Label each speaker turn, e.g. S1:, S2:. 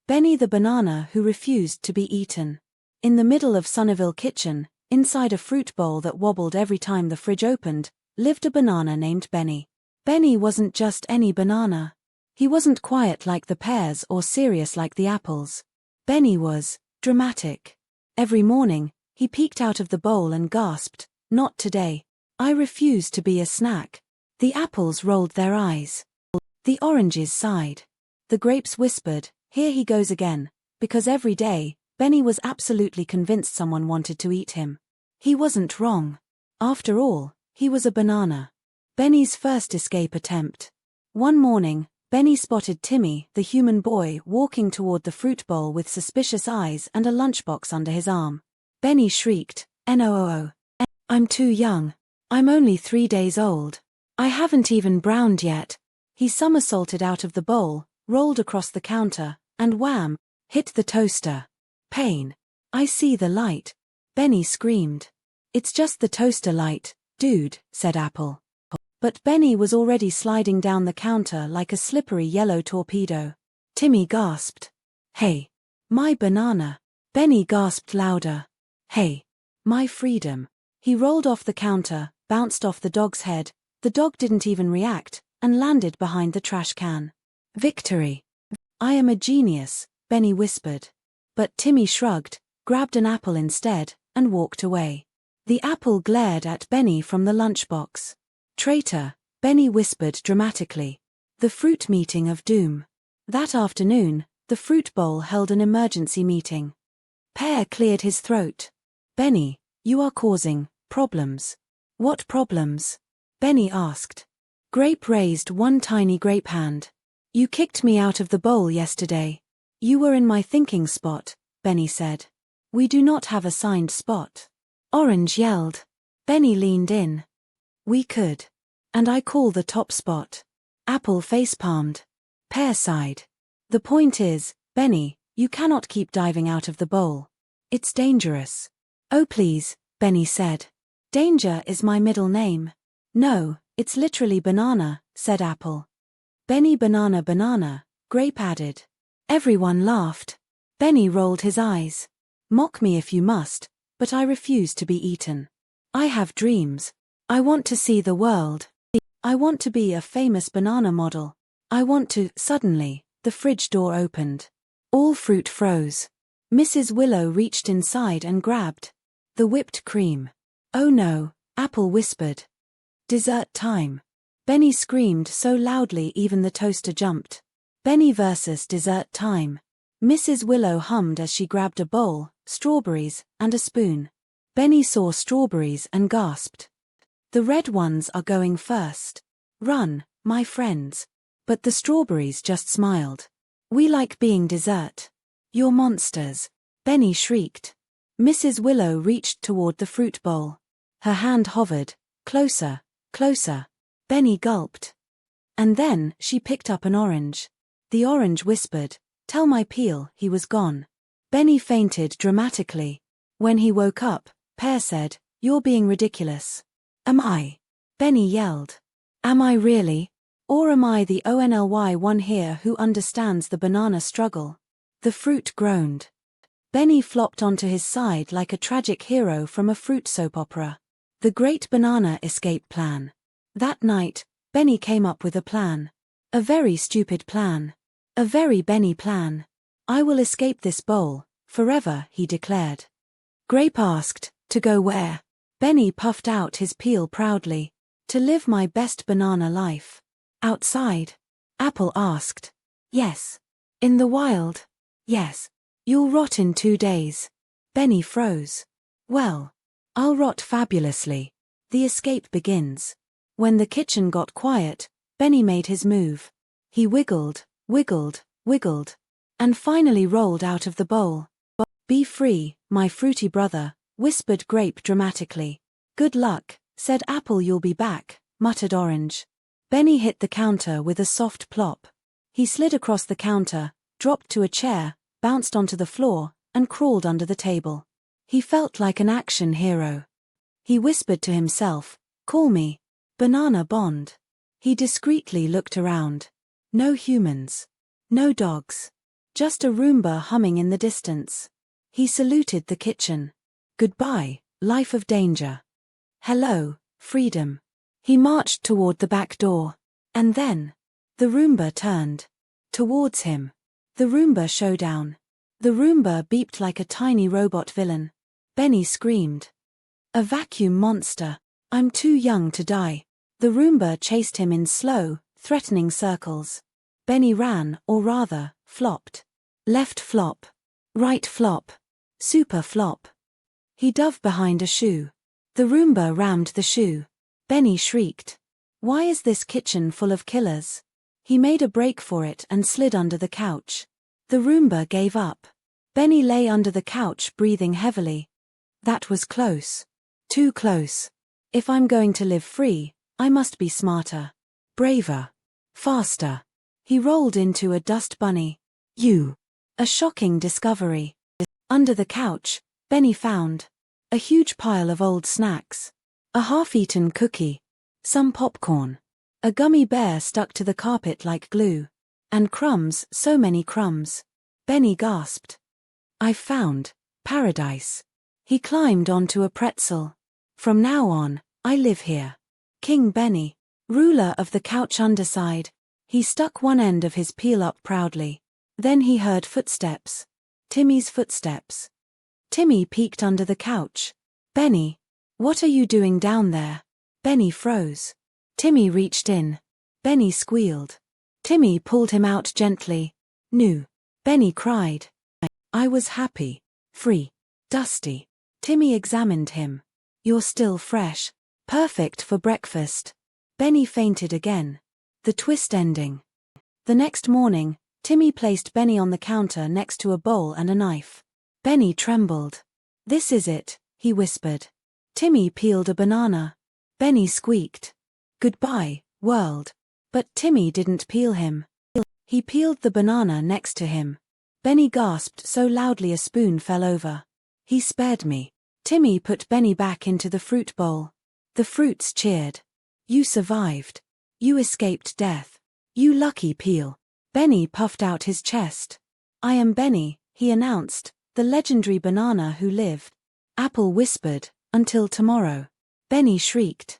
S1: Benny the banana who refused to be eaten. In the middle of Sunnyville Kitchen, inside a fruit bowl that wobbled every time the fridge opened, lived a banana named Benny. Benny wasn't just any banana. He wasn't quiet like the pears or serious like the apples. Benny was dramatic. Every morning, he peeked out of the bowl and gasped, "Not today. I refuse to be a snack." The apples rolled their eyes. The oranges sighed. The grapes whispered, "Here he goes again," because every day, Benny was absolutely convinced someone wanted to eat him. He wasn't wrong. After all, he was a banana. Benny's first escape attempt. One morning, Benny spotted Timmy, the human boy, walking toward the fruit bowl with suspicious eyes and a lunchbox under his arm. Benny shrieked, "No! I'm too young. I'm only 3 days old. I haven't even browned yet." He somersaulted out of the bowl, rolled across the counter, and wham, hit the toaster. Pain. "I see the light." Benny screamed. "It's just the toaster light, dude," said Apple. But Benny was already sliding down the counter like a slippery yellow torpedo. Timmy gasped. "Hey. My banana." Benny gasped louder. "Hey. My freedom." He rolled off the counter, bounced off the dog's head. The dog didn't even react, and landed behind the trash can. Victory. "I am a genius," Benny whispered. But Timmy shrugged, grabbed an apple instead, and walked away. The apple glared at Benny from the lunchbox. "Traitor," Benny whispered dramatically. The fruit meeting of doom. That afternoon, the fruit bowl held an emergency meeting. Pear cleared his throat. "Benny, you are causing problems." "What problems?" Benny asked. Grape raised one tiny grape hand. "You kicked me out of the bowl yesterday." "You were in my thinking spot," Benny said. "We do not have assigned spot." Orange yelled. Benny leaned in. "We could. And I call the top spot." Apple facepalmed. Pear sighed. "The point is, Benny, you cannot keep diving out of the bowl. It's dangerous." "Oh please," Benny said. "Danger is my middle name." "No, it's literally banana," said Apple. "Benny banana banana," Grape added. Everyone laughed. Benny rolled his eyes. "Mock me if you must, but I refuse to be eaten. I have dreams. I want to see the world. I want to be a famous banana model. I want to." Suddenly, the fridge door opened. All fruit froze. Mrs. Willow reached inside and grabbed the whipped cream. "Oh no," Apple whispered. "Dessert time." Benny screamed so loudly even the toaster jumped. Benny versus dessert time. Mrs. Willow hummed as she grabbed a bowl, strawberries, and a spoon. Benny saw strawberries and gasped. "The red ones are going first. Run, my friends." But the strawberries just smiled. "We like being dessert. You're monsters." Benny shrieked. Mrs. Willow reached toward the fruit bowl. Her hand hovered. Closer, closer. Benny gulped. And then she picked up an orange. The orange whispered, "Tell my peel." He was gone. Benny fainted dramatically. When he woke up, Pear said, "You're being ridiculous." "Am I?" Benny yelled. "Am I really? Or am I the only one here who understands the banana struggle?" The fruit groaned. Benny flopped onto his side like a tragic hero from a fruit soap opera. The Great Banana Escape Plan. That night, Benny came up with a plan. A very stupid plan. A very Benny plan. "I will escape this bowl, forever," he declared. Grape asked, "To go where?" Benny puffed out his peel proudly. "To live my best banana life." "Outside?" Apple asked. "Yes." "In the wild?" "Yes." "You'll rot in 2 days." Benny froze. "Well, I'll rot fabulously." The escape begins. When the kitchen got quiet, Benny made his move. He wiggled, wiggled, wiggled, and finally rolled out of the bowl. "Be free, my fruity brother," whispered Grape dramatically. "Good luck," said Apple. "You'll be back," muttered Orange. Benny hit the counter with a soft plop. He slid across the counter, dropped to a chair, bounced onto the floor, and crawled under the table. He felt like an action hero. He whispered to himself, "Call me Banana Bond." He discreetly looked around. No humans. No dogs. Just a Roomba humming in the distance. He saluted the kitchen. Goodbye, life of danger. Hello, freedom. He marched toward the back door. And then, the Roomba turned. Towards him. The Roomba showdown. The Roomba beeped like a tiny robot villain. Benny screamed. A vacuum monster. I'm too young to die. The Roomba chased him in slow, threatening circles. Benny ran, or rather, flopped. Left flop. Right flop. Super flop. He dove behind a shoe. The Roomba rammed the shoe. Benny shrieked. Why is this kitchen full of killers? He made a break for it and slid under the couch. The Roomba gave up. Benny lay under the couch breathing heavily. That was close. Too close. If I'm going to live free, I must be smarter. Braver. Faster. He rolled into a dust bunny. A shocking discovery. Under the couch, Benny found a huge pile of old snacks. A half-eaten cookie. Some popcorn. A gummy bear stuck to the carpet like glue. And crumbs, so many crumbs. Benny gasped. I've found paradise. He climbed onto a pretzel. From now on, I live here. King Benny, ruler of the couch underside. He stuck one end of his peel up proudly. Then he heard footsteps. Timmy's footsteps. Timmy peeked under the couch. Benny, what are you doing down there? Benny froze. Timmy reached in. Benny squealed. Timmy pulled him out gently. No. Benny cried. I was happy. Free. Dusty. Timmy examined him. You're still fresh. Perfect for breakfast. Benny fainted again. The twist ending. The next morning, Timmy placed Benny on the counter next to a bowl and a knife. Benny trembled. This is it, he whispered. Timmy peeled a banana. Benny squeaked. Goodbye, world. But Timmy didn't peel him. He peeled the banana next to him. Benny gasped so loudly a spoon fell over. He spared me. Timmy put Benny back into the fruit bowl. The fruits cheered. You survived. You escaped death. You lucky peel. Benny puffed out his chest. I am Benny, he announced, the legendary banana who lived. Apple whispered, until tomorrow. Benny shrieked.